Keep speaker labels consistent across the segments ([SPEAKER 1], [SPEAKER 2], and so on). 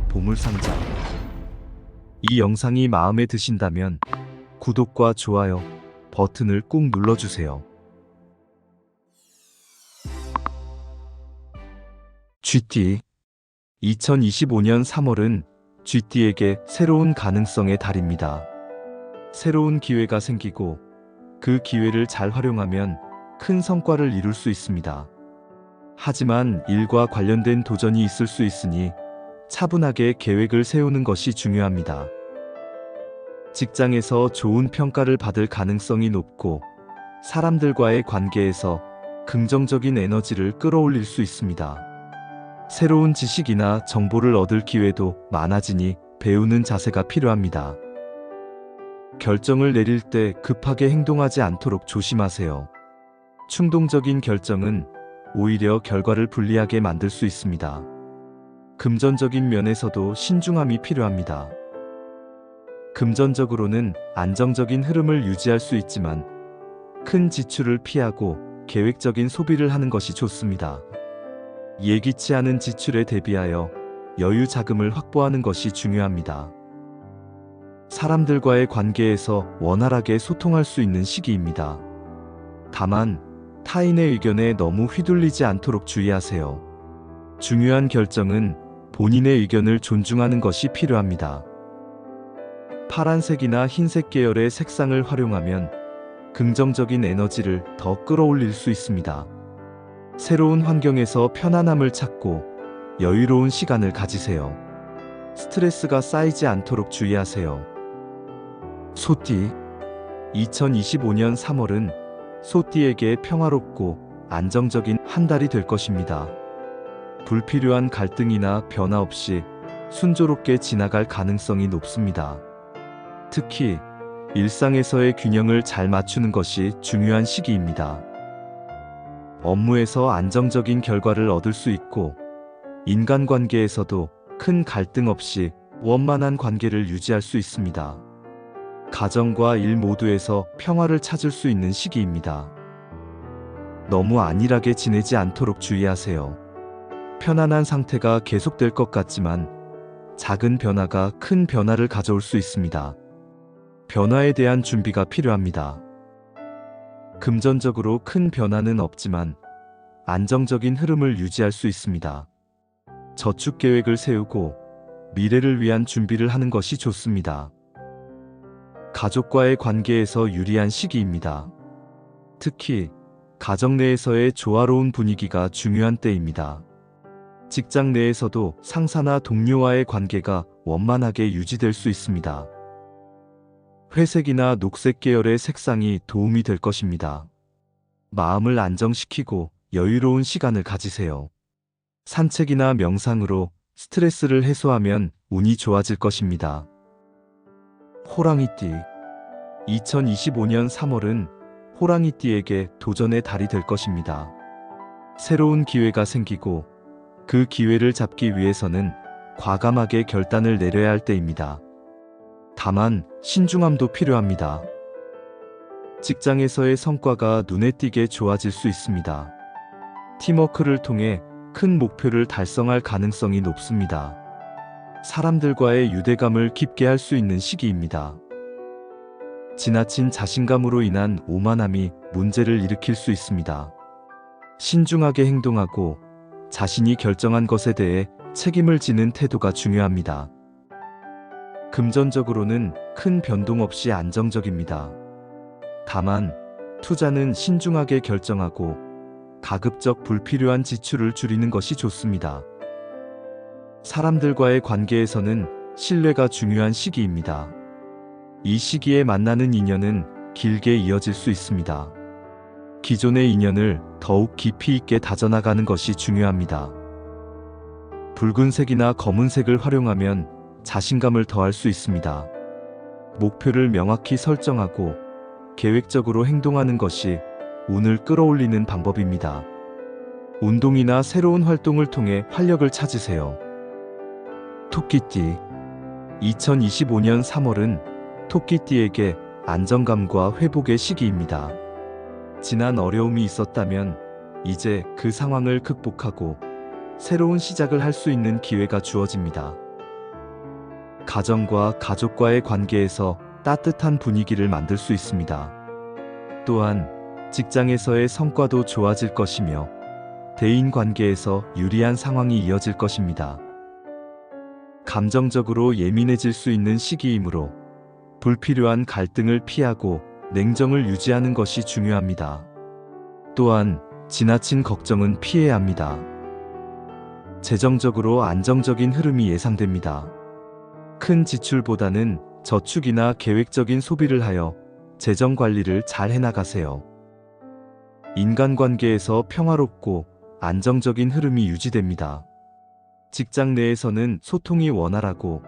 [SPEAKER 1] 보물상자. 이 영상이 마음에 드신다면 구독과 좋아요 버튼을 꾹 눌러주세요. GT 2025년 3월은 GT에게 새로운 가능성의 달입니다. 새로운 기회가 생기고 그 기회를 잘 활용하면 큰 성과를 이룰 수 있습니다. 하지만 일과 관련된 도전이 있을 수 있으니 차분하게 계획을 세우는 것이 중요합니다. 직장에서 좋은 평가를 받을 가능성이 높고 사람들과의 관계에서 긍정적인 에너지를 끌어올릴 수 있습니다. 새로운 지식이나 정보를 얻을 기회도 많아지니 배우는 자세가 필요합니다. 결정을 내릴 때 급하게 행동하지 않도록 조심하세요. 충동적인 결정은 오히려 결과를 불리하게 만들 수 있습니다. 금전적인 면에서도 신중함이 필요합니다. 금전적으로는 안정적인 흐름을 유지할 수 있지만 큰 지출을 피하고 계획적인 소비를 하는 것이 좋습니다. 예기치 않은 지출에 대비하여 여유 자금을 확보하는 것이 중요합니다. 사람들과의 관계에서 원활하게 소통할 수 있는 시기입니다. 다만 타인의 의견에 너무 휘둘리지 않도록 주의하세요. 중요한 결정은 본인의 의견을 존중하는 것이 필요합니다. 파란색이나 흰색 계열의 색상을 활용하면 긍정적인 에너지를 더 끌어올릴 수 있습니다. 새로운 환경에서 편안함을 찾고 여유로운 시간을 가지세요. 스트레스가 쌓이지 않도록 주의하세요. 소띠 2025년 3월은 소띠에게 평화롭고 안정적인 한 달이 될 것입니다. 불필요한 갈등이나 변화 없이 순조롭게 지나갈 가능성이 높습니다. 특히 일상에서의 균형을 잘 맞추는 것이 중요한 시기입니다. 업무에서 안정적인 결과를 얻을 수 있고 인간관계에서도 큰 갈등 없이 원만한 관계를 유지할 수 있습니다. 가정과 일 모두에서 평화를 찾을 수 있는 시기입니다. 너무 안일하게 지내지 않도록 주의하세요. 편안한 상태가 계속될 것 같지만 작은 변화가 큰 변화를 가져올 수 있습니다. 변화에 대한 준비가 필요합니다. 금전적으로 큰 변화는 없지만 안정적인 흐름을 유지할 수 있습니다. 저축 계획을 세우고 미래를 위한 준비를 하는 것이 좋습니다. 가족과의 관계에서 유리한 시기입니다. 특히 가정 내에서의 조화로운 분위기가 중요한 때입니다. 직장 내에서도 상사나 동료와의 관계가 원만하게 유지될 수 있습니다. 회색이나 녹색 계열의 색상이 도움이 될 것입니다. 마음을 안정시키고 여유로운 시간을 가지세요. 산책이나 명상으로 스트레스를 해소하면 운이 좋아질 것입니다. 호랑이띠 2025년 3월은 호랑이띠에게 도전의 달이 될 것입니다. 새로운 기회가 생기고 그 기회를 잡기 위해서는 과감하게 결단을 내려야 할 때입니다. 다만 신중함도 필요합니다. 직장에서의 성과가 눈에 띄게 좋아질 수 있습니다. 팀워크를 통해 큰 목표를 달성할 가능성이 높습니다. 사람들과의 유대감을 깊게 할 수 있는 시기입니다. 지나친 자신감으로 인한 오만함이 문제를 일으킬 수 있습니다. 신중하게 행동하고 자신이 결정한 것에 대해 책임을 지는 태도가 중요합니다. 금전적으로는 큰 변동 없이 안정적입니다. 다만 투자는 신중하게 결정하고 가급적 불필요한 지출을 줄이는 것이 좋습니다. 사람들과의 관계에서는 신뢰가 중요한 시기입니다. 이 시기에 만나는 인연은 길게 이어질 수 있습니다. 기존의 인연을 더욱 깊이 있게 다져나가는 것이 중요합니다. 붉은색이나 검은색을 활용하면 자신감을 더할 수 있습니다. 목표를 명확히 설정하고 계획적으로 행동하는 것이 운을 끌어올리는 방법입니다. 운동이나 새로운 활동을 통해 활력을 찾으세요. 토끼띠 2025년 3월은 토끼띠에게 안정감과 회복의 시기입니다. 지난 어려움이 있었다면 이제 그 상황을 극복하고 새로운 시작을 할 수 있는 기회가 주어집니다. 가정과 가족과의 관계에서 따뜻한 분위기를 만들 수 있습니다. 또한 직장에서의 성과도 좋아질 것이며 대인 관계에서 유리한 상황이 이어질 것입니다. 감정적으로 예민해질 수 있는 시기이므로 불필요한 갈등을 피하고 냉정을 유지하는 것이 중요합니다. 또한 지나친 걱정은 피해야 합니다. 재정적으로 안정적인 흐름이 예상됩니다. 큰 지출보다는 저축이나 계획적인 소비를 하여 재정 관리를 잘 해나가세요. 인간관계에서 평화롭고 안정적인 흐름이 유지됩니다. 직장 내에서는 소통이 원활하고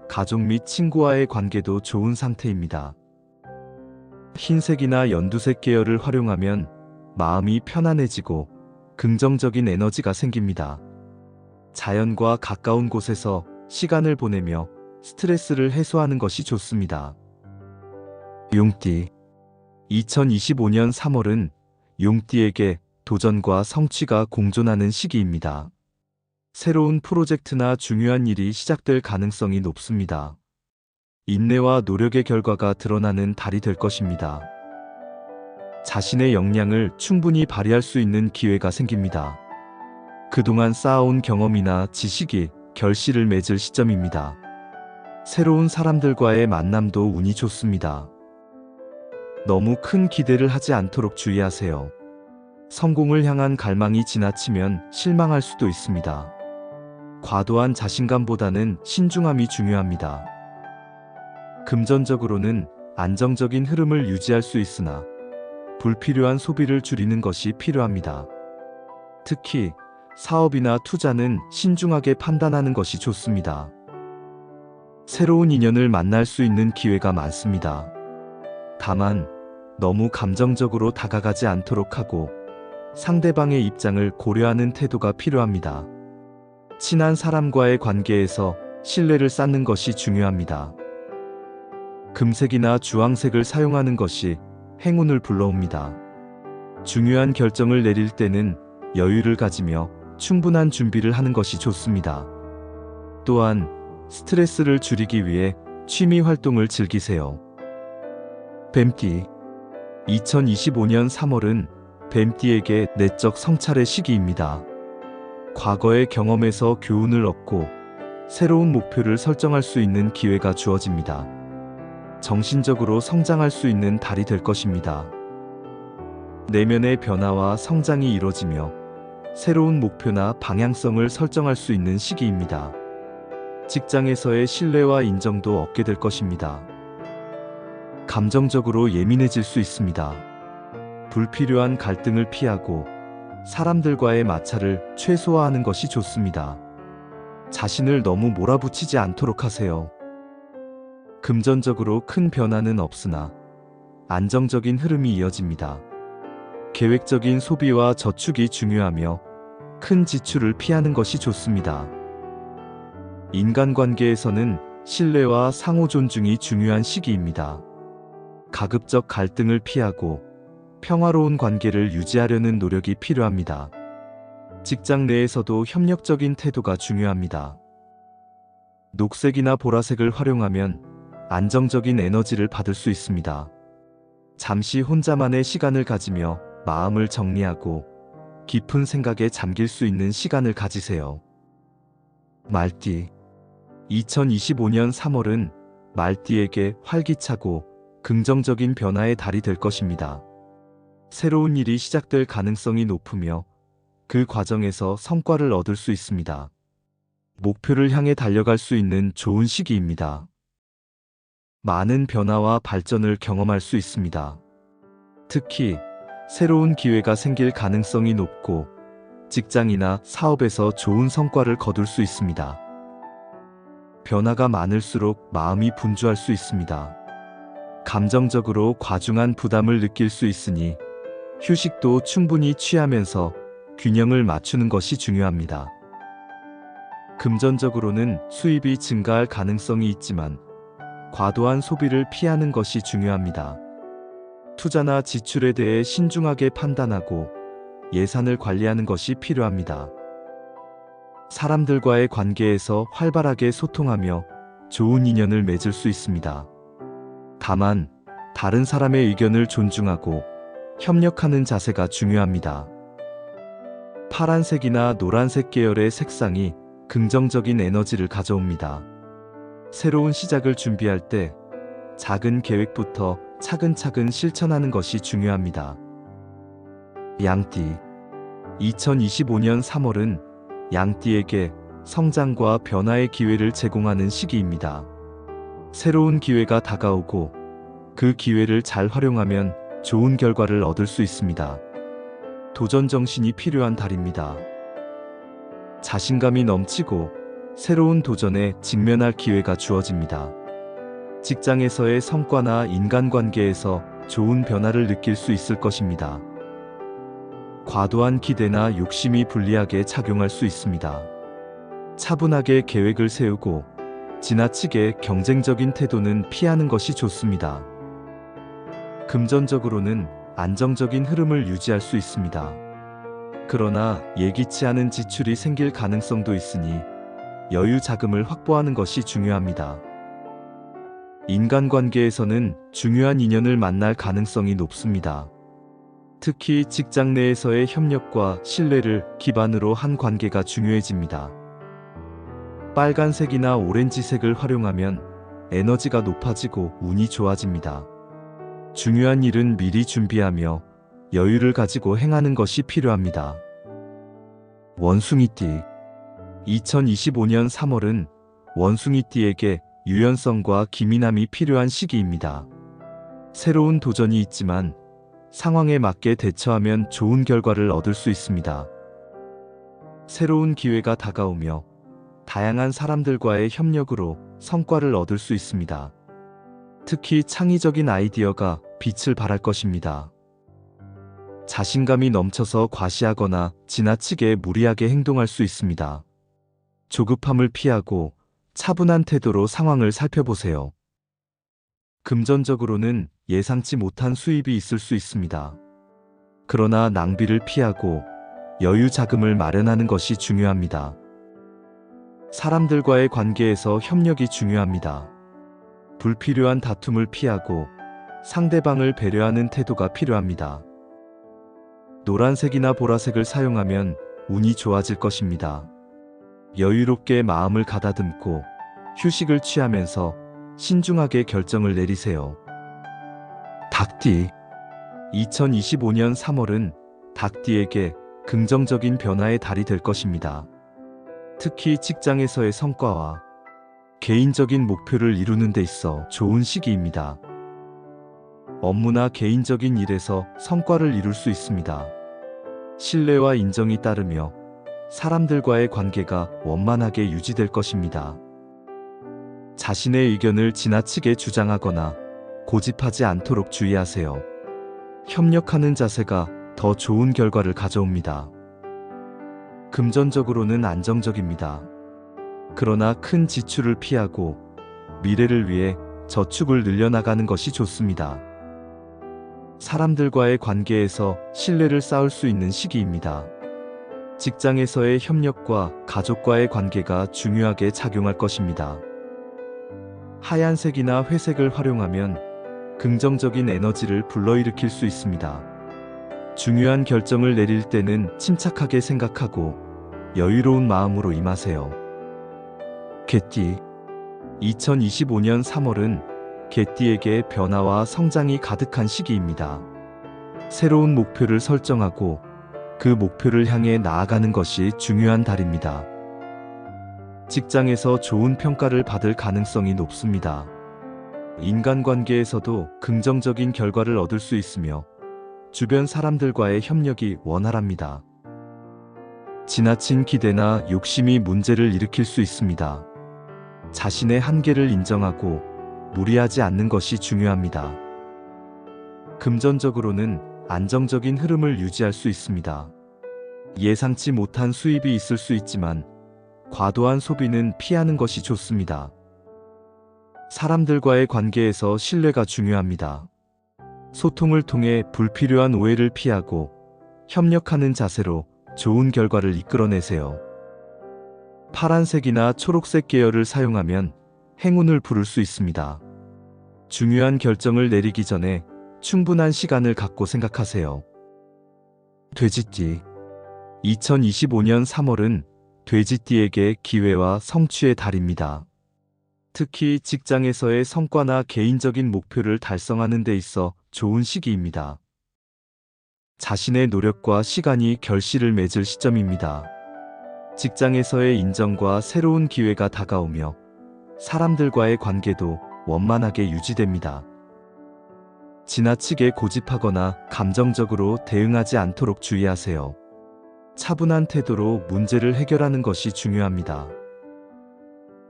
[SPEAKER 1] 가족 및 친구와의 관계도 좋은 상태입니다. 흰색이나 연두색 계열을 활용하면 마음이 편안해지고 긍정적인 에너지가 생깁니다. 자연과 가까운 곳에서 시간을 보내며 스트레스를 해소하는 것이 좋습니다. 용띠 2025년 3월은 용띠에게 도전과 성취가 공존하는 시기입니다. 새로운 프로젝트나 중요한 일이 시작될 가능성이 높습니다. 인내와 노력의 결과가 드러나는 달이 될 것입니다. 자신의 역량을 충분히 발휘할 수 있는 기회가 생깁니다. 그동안 쌓아온 경험이나 지식이 결실을 맺을 시점입니다. 새로운 사람들과의 만남도 운이 좋습니다. 너무 큰 기대를 하지 않도록 주의하세요. 성공을 향한 갈망이 지나치면 실망할 수도 있습니다. 과도한 자신감보다는 신중함이 중요합니다. 금전적으로는 안정적인 흐름을 유지할 수 있으나 불필요한 소비를 줄이는 것이 필요합니다. 특히 사업이나 투자는 신중하게 판단하는 것이 좋습니다. 새로운 인연을 만날 수 있는 기회가 많습니다. 다만 너무 감정적으로 다가가지 않도록 하고 상대방의 입장을 고려하는 태도가 필요합니다. 친한 사람과의 관계에서 신뢰를 쌓는 것이 중요합니다. 금색이나 주황색을 사용하는 것이 행운을 불러옵니다. 중요한 결정을 내릴 때는 여유를 가지며 충분한 준비를 하는 것이 좋습니다. 또한 스트레스를 줄이기 위해 취미 활동을 즐기세요. 뱀띠 2025년 3월은 뱀띠에게 내적 성찰의 시기입니다. 과거의 경험에서 교훈을 얻고 새로운 목표를 설정할 수 있는 기회가 주어집니다. 정신적으로 성장할 수 있는 달이 될 것입니다. 내면의 변화와 성장이 이뤄지며 새로운 목표나 방향성을 설정할 수 있는 시기입니다. 직장에서의 신뢰와 인정도 얻게 될 것입니다. 감정적으로 예민해질 수 있습니다. 불필요한 갈등을 피하고 사람들과의 마찰을 최소화하는 것이 좋습니다. 자신을 너무 몰아붙이지 않도록 하세요. 금전적으로 큰 변화는 없으나 안정적인 흐름이 이어집니다. 계획적인 소비와 저축이 중요하며 큰 지출을 피하는 것이 좋습니다. 인간관계에서는 신뢰와 상호 존중이 중요한 시기입니다. 가급적 갈등을 피하고 평화로운 관계를 유지하려는 노력이 필요합니다. 직장 내에서도 협력적인 태도가 중요합니다. 녹색이나 보라색을 활용하면 안정적인 에너지를 받을 수 있습니다. 잠시 혼자만의 시간을 가지며 마음을 정리하고 깊은 생각에 잠길 수 있는 시간을 가지세요. 말띠 2025년 3월은 말띠에게 활기차고 긍정적인 변화의 달이 될 것입니다. 새로운 일이 시작될 가능성이 높으며 그 과정에서 성과를 얻을 수 있습니다. 목표를 향해 달려갈 수 있는 좋은 시기입니다. 많은 변화와 발전을 경험할 수 있습니다. 특히 새로운 기회가 생길 가능성이 높고 직장이나 사업에서 좋은 성과를 거둘 수 있습니다. 변화가 많을수록 마음이 분주할 수 있습니다. 감정적으로 과중한 부담을 느낄 수 있으니 휴식도 충분히 취하면서 균형을 맞추는 것이 중요합니다. 금전적으로는 수입이 증가할 가능성이 있지만 과도한 소비를 피하는 것이 중요합니다. 투자나 지출에 대해 신중하게 판단하고 예산을 관리하는 것이 필요합니다. 사람들과의 관계에서 활발하게 소통하며 좋은 인연을 맺을 수 있습니다. 다만 다른 사람의 의견을 존중하고 협력하는 자세가 중요합니다. 파란색이나 노란색 계열의 색상이 긍정적인 에너지를 가져옵니다. 새로운 시작을 준비할 때 작은 계획부터 차근차근 실천하는 것이 중요합니다. 양띠 2025년 3월은 양띠에게 성장과 변화의 기회를 제공하는 시기입니다. 새로운 기회가 다가오고 그 기회를 잘 활용하면 좋은 결과를 얻을 수 있습니다. 도전 정신이 필요한 달입니다. 자신감이 넘치고 새로운 도전에 직면할 기회가 주어집니다. 직장에서의 성과나 인간관계에서 좋은 변화를 느낄 수 있을 것입니다. 과도한 기대나 욕심이 불리하게 작용할 수 있습니다. 차분하게 계획을 세우고 지나치게 경쟁적인 태도는 피하는 것이 좋습니다. 금전적으로는 안정적인 흐름을 유지할 수 있습니다. 그러나 예기치 않은 지출이 생길 가능성도 있으니 여유 자금을 확보하는 것이 중요합니다. 인간관계에서는 중요한 인연을 만날 가능성이 높습니다. 특히 직장 내에서의 협력과 신뢰를 기반으로 한 관계가 중요해집니다. 빨간색이나 오렌지색을 활용하면 에너지가 높아지고 운이 좋아집니다. 중요한 일은 미리 준비하며 여유를 가지고 행하는 것이 필요합니다. 원숭이띠 2025년 3월은 원숭이띠에게 유연성과 기민함이 필요한 시기입니다. 새로운 도전이 있지만 상황에 맞게 대처하면 좋은 결과를 얻을 수 있습니다. 새로운 기회가 다가오며 다양한 사람들과의 협력으로 성과를 얻을 수 있습니다. 특히 창의적인 아이디어가 빛을 발할 것입니다. 자신감이 넘쳐서 과시하거나 지나치게 무리하게 행동할 수 있습니다. 조급함을 피하고 차분한 태도로 상황을 살펴보세요. 금전적으로는 예상치 못한 수입이 있을 수 있습니다. 그러나 낭비를 피하고 여유 자금을 마련하는 것이 중요합니다. 사람들과의 관계에서 협력이 중요합니다. 불필요한 다툼을 피하고 상대방을 배려하는 태도가 필요합니다. 노란색이나 보라색을 사용하면 운이 좋아질 것입니다. 여유롭게 마음을 가다듬고 휴식을 취하면서 신중하게 결정을 내리세요. 닭띠 2025년 3월은 닭띠에게 긍정적인 변화의 달이 될 것입니다. 특히 직장에서의 성과와 개인적인 목표를 이루는 데 있어 좋은 시기입니다. 업무나 개인적인 일에서 성과를 이룰 수 있습니다. 신뢰와 인정이 따르며 사람들과의 관계가 원만하게 유지될 것입니다. 자신의 의견을 지나치게 주장하거나 고집하지 않도록 주의하세요. 협력하는 자세가 더 좋은 결과를 가져옵니다. 금전적으로는 안정적입니다. 그러나 큰 지출을 피하고 미래를 위해 저축을 늘려나가는 것이 좋습니다. 사람들과의 관계에서 신뢰를 쌓을 수 있는 시기입니다. 직장에서의 협력과 가족과의 관계가 중요하게 작용할 것입니다. 하얀색이나 회색을 활용하면 긍정적인 에너지를 불러일으킬 수 있습니다. 중요한 결정을 내릴 때는 침착하게 생각하고 여유로운 마음으로 임하세요. 개띠 2025년 3월은 개띠에게 변화와 성장이 가득한 시기입니다. 새로운 목표를 설정하고 그 목표를 향해 나아가는 것이 중요한 달입니다. 직장에서 좋은 평가를 받을 가능성이 높습니다. 인간관계에서도 긍정적인 결과를 얻을 수 있으며 주변 사람들과의 협력이 원활합니다. 지나친 기대나 욕심이 문제를 일으킬 수 있습니다. 자신의 한계를 인정하고 무리하지 않는 것이 중요합니다. 금전적으로는 안정적인 흐름을 유지할 수 있습니다. 예상치 못한 수입이 있을 수 있지만 과도한 소비는 피하는 것이 좋습니다. 사람들과의 관계에서 신뢰가 중요합니다. 소통을 통해 불필요한 오해를 피하고 협력하는 자세로 좋은 결과를 이끌어내세요. 파란색이나 초록색 계열을 사용하면 행운을 부를 수 있습니다. 중요한 결정을 내리기 전에 충분한 시간을 갖고 생각하세요. 돼지띠. 2025년 3월은 돼지띠에게 기회와 성취의 달입니다. 특히 직장에서의 성과나 개인적인 목표를 달성하는 데 있어 좋은 시기입니다. 자신의 노력과 시간이 결실을 맺을 시점입니다. 직장에서의 인정과 새로운 기회가 다가오며 사람들과의 관계도 원만하게 유지됩니다. 지나치게 고집하거나 감정적으로 대응하지 않도록 주의하세요. 차분한 태도로 문제를 해결하는 것이 중요합니다.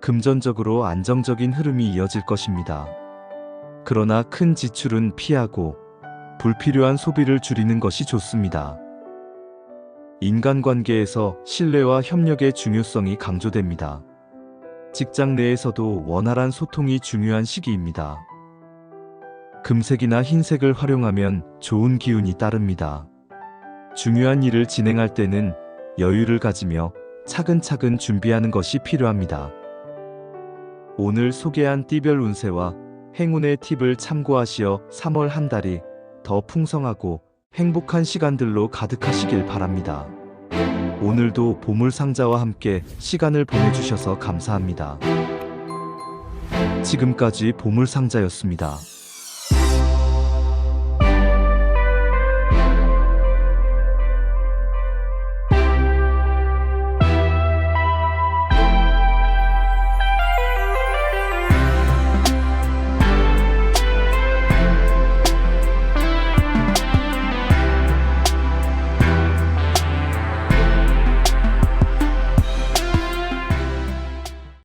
[SPEAKER 1] 금전적으로 안정적인 흐름이 이어질 것입니다. 그러나 큰 지출은 피하고 불필요한 소비를 줄이는 것이 좋습니다. 인간관계에서 신뢰와 협력의 중요성이 강조됩니다. 직장 내에서도 원활한 소통이 중요한 시기입니다. 금색이나 흰색을 활용하면 좋은 기운이 따릅니다. 중요한 일을 진행할 때는 여유를 가지며 차근차근 준비하는 것이 필요합니다. 오늘 소개한 띠별 운세와 행운의 팁을 참고하시어 3월 한 달이 더 풍성하고 행복한 시간들로 가득하시길 바랍니다. 오늘도 보물상자와 함께 시간을 보내주셔서 감사합니다. 지금까지 보물상자였습니다.